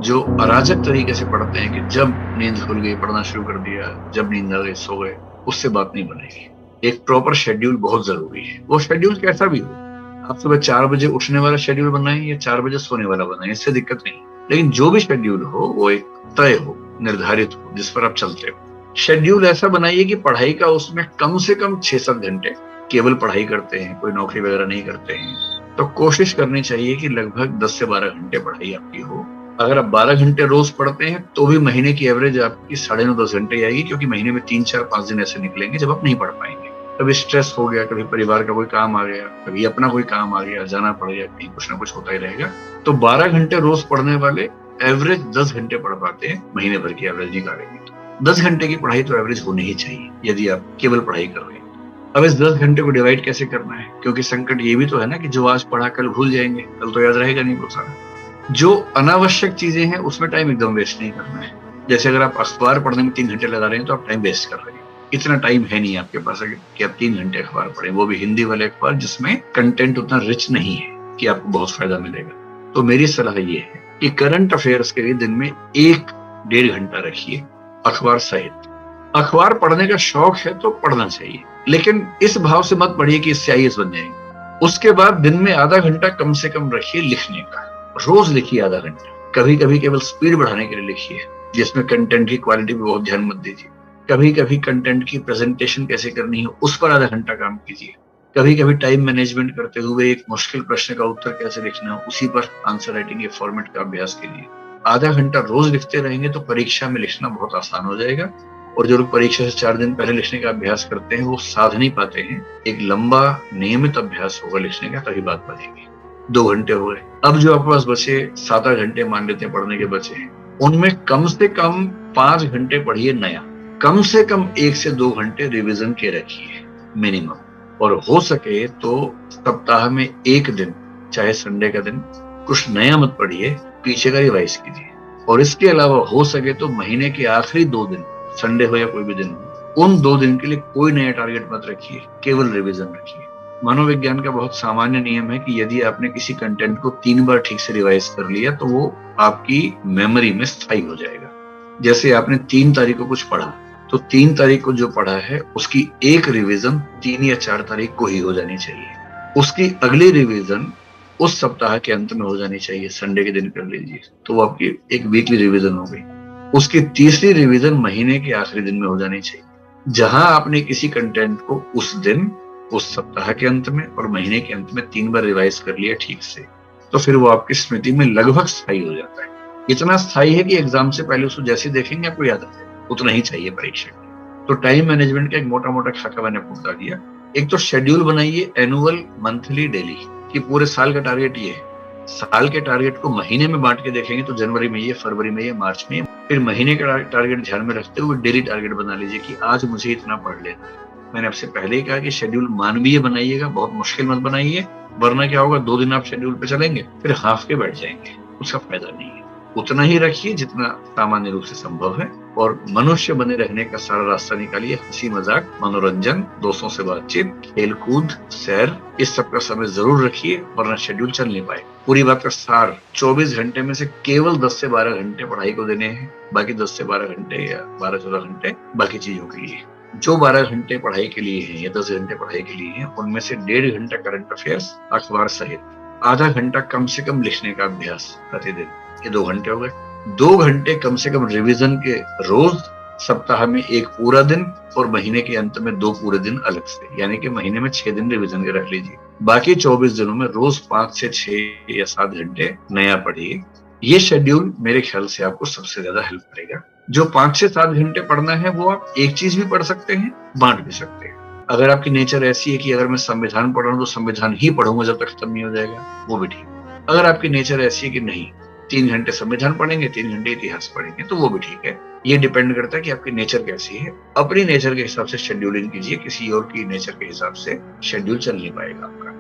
जो अराजक तरीके से पढ़ते हैं कि जब नींद खुल गई पढ़ना शुरू कर दिया, जब नींद आ गई सो गए, उससे बात नहीं बनेगी। एक प्रॉपर शेड्यूल बहुत जरूरी है। वो शेड्यूल कैसा भी हो, आप सुबह 4 बजे उठने वाला शेड्यूल बनाएं या 4 बजे सोने वाला बनाएं, इससे दिक्कत नहीं। लेकिन जो भी शेड्यूल हो वो एक तय हो, निर्धारित हो, जिस पर आप चलते हो। शेड्यूल ऐसा बनाइए कि पढ़ाई का उसमें कम से कम 6-7 घंटे केवल पढ़ाई करते हैं, कोई नौकरी वगैरह नहीं करते हैं, तो कोशिश करनी चाहिए कि लगभग 10 से 12 घंटे पढ़ाई आपकी हो। अगर आप 12 घंटे रोज पढ़ते हैं तो भी महीने की एवरेज आपकी 9.5-10 घंटे आएगी, क्योंकि महीने में 3-4-5 दिन ऐसे निकलेंगे जब आप नहीं पढ़ पाएंगे। कभी स्ट्रेस हो गया, कभी परिवार का कोई काम आ गया, कभी अपना कोई काम आ गया, जाना पड़ गया, कहीं कुछ ना कुछ होता ही रहेगा। तो 12 घंटे रोज पढ़ने वाले एवरेज 10 घंटे पढ़ पाते हैं, महीने भर की एवरेज निकालेंगे तो 10 घंटे की पढ़ाई तो एवरेज होनी ही चाहिए यदि आप केवल पढ़ाई कर रहे हैं। अब इस 10 घंटे को डिवाइड कैसे करना है, क्योंकि संकट ये भी तो है ना कि जो आज पढ़ा कल भूल जाएंगे, कल तो याद रहेगा नहीं वो सारा। जो अनावश्यक चीजें हैं उसमें टाइम एकदम वेस्ट नहीं करना है। जैसे अगर आप अखबार पढ़ने में 3 घंटे लगा रहे हैं तो आप टाइम वेस्ट कर रहे हैं। इतना टाइम है नहीं आपके पास कि आप 3 घंटे अखबार पढ़ें, वो भी हिंदी वाले अखबार जिसमें कंटेंट उतना रिच नहीं है कि आपको बहुत फायदा मिलेगा। तो मेरी सलाह ये है कि करंट अफेयर्स के लिए दिन में 1-1.5 घंटा रखिए अखबार सहित। अखबार पढ़ने का शौक है तो पढ़ना चाहिए, लेकिन इस भाव से मत पढ़िए कि इससे आईएएस बन जाएंगे। उसके बाद दिन में आधा घंटा कम से कम रखिए लिखने का। रोज लिखिए आधा घंटा, कभी कभी केवल स्पीड बढ़ाने के लिए लिखिए, जिसमें कंटेंट की क्वालिटी पे बहुत ध्यान मत दीजिए। कभी कभी कंटेंट की प्रेजेंटेशन कैसे करनी है उस पर आधा घंटा काम कीजिए। कभी कभी टाइम मैनेजमेंट करते हुए एक मुश्किल प्रश्न का उत्तर कैसे लिखना है उसी पर आंसर राइटिंग के फॉर्मेट का अभ्यास कीजिए। आधा घंटा रोज लिखते रहेंगे तो परीक्षा में लिखना बहुत आसान हो जाएगा। और जो लोग परीक्षा से 4 दिन पहले लिखने का अभ्यास करते हैं वो साध नहीं पाते हैं। एक लंबा नियमित अभ्यास होगा लिखने का, तभी बात बनेगी। 2 घंटे हो गए। अब जो आपके पास बचे 7-8 घंटे मान लेते हैं पढ़ने के बचे हैं, उनमें कम से कम 5 घंटे पढ़िए नया। कम से कम 1 से 2 घंटे रिवीजन के रखिए मिनिमम। और हो सके तो सप्ताह में 1 दिन, चाहे संडे का दिन, कुछ नया मत पढ़िए, पीछे का रिवाइज कीजिए। और इसके अलावा हो सके तो महीने के आखिरी 2 दिन, संडे हो या कोई भी दिन हो, उन 2 दिन के लिए कोई नया टारगेट मत रखिए, केवल रिवीजन रखिए। मनोविज्ञान का बहुत सामान्य नियम है कि यदि आपने किसी कंटेंट को 3 बार ठीक से रिवाइज कर लिया तो वो आपकी मेमोरी में स्थायी हो जाएगा। जैसे आपने 3 तारीख को कुछ पढ़ा तो 3 तारीख को जो पढ़ा है उसकी एक रिवीजन 3 या 4 तारीख को ही हो जानी चाहिए। उसकी अगली रिवीजन उस सप्ताह के अंत में हो जानी चाहिए, संडे के दिन कर लीजिए तो वो आपकी एक वीकली रिवीजन हो गई। उसकी तीसरी रिवीजन महीने के आखिरी दिन में हो जानी चाहिए। जहां आपने किसी कंटेंट को उस दिन, उस सप्ताह के अंत में और महीने के अंत में 3 बार रिवाइज कर लिया ठीक से, तो फिर वो आपकी स्मृति में लगभग स्थायी हो जाता है। इतना स्थायी है कि एग्जाम से पहले उसको जैसे देखेंगे आपको याद आ जाए, उतना ही चाहिए परीक्षा के। तो टाइम मैनेजमेंट का एक मोटा मोटा खाका मैंने आपको बता दिया। एक तो शेड्यूल बनाइए एनुअल, मंथली, डेली, कि पूरे साल का टारगेट ये है। साल के टारगेट को महीने में बांट के देखेंगे तो जनवरी में ये, फरवरी में ये, मार्च में। फिर महीने का टारगेट ध्यान में रखते हुए डेली टारगेट बना लीजिए कि आज मुझे इतना पढ़ लेना है। मैंने आपसे पहले ही कहा कि शेड्यूल मानवीय बनाइएगा, बहुत मुश्किल मत बनाइए, वरना क्या होगा 2 दिन आप शेड्यूल पे चलेंगे फिर हाफ के बैठ जाएंगे, उसका फायदा नहीं है। उतना ही रखिए जितना सामान्य रूप से संभव है, और मनुष्य बने रहने का सारा रास्ता निकालिए। हंसी मजाक, मनोरंजन, दोस्तों से बातचीत, खेल कूद, सैर, इस सब का समय जरूर रखिए, वरना शेड्यूल चल नहीं पाए। पूरी बात का सार 24 घंटे में से केवल 10 से 12 घंटे पढ़ाई को देने हैं, बाकी 10 से 12 घंटे या 12-14 घंटे बाकी चीजों के लिए। जो 12 घंटे पढ़ाई के लिए हैं या 10 घंटे पढ़ाई के लिए हैं, उनमें से 1.5 घंटा करंट अफेयर्स अखबार सहित, आधा घंटा कम से कम लिखने का अभ्यास प्रतिदिन, ये 2 घंटे हो गए। 2 घंटे कम से कम रिवीजन के रोज, सप्ताह में 1 पूरा दिन और महीने के अंत में 2 पूरे दिन अलग से, यानी कि महीने में 6 दिन रिवीजन के रख लीजिए। बाकी 24 दिनों में रोज 5 से 6 या 7 घंटे नया पढ़िए। ये शेड्यूल मेरे ख्याल से आपको सबसे ज्यादा हेल्प करेगा। जो 5 से 7 घंटे पढ़ना है वो आप एक चीज भी पढ़ सकते हैं, बांट भी सकते हैं। अगर आपकी नेचर ऐसी है कि अगर मैं संविधान पढ़ रहा हूं तो संविधान ही पढ़ूंगा जब तक खत्म नहीं हो जाएगा, वो भी ठीक। अगर आपकी नेचर ऐसी है कि नहीं, 3 घंटे संविधान पढ़ेंगे, 3 घंटे इतिहास पढ़ेंगे, तो वो भी ठीक है। ये डिपेंड करता है कि आपकी नेचर कैसी है। अपनी नेचर के हिसाब से शेड्यूलिंग कीजिए, किसी और की नेचर के हिसाब से शेड्यूल चल नहीं पाएगा आपका।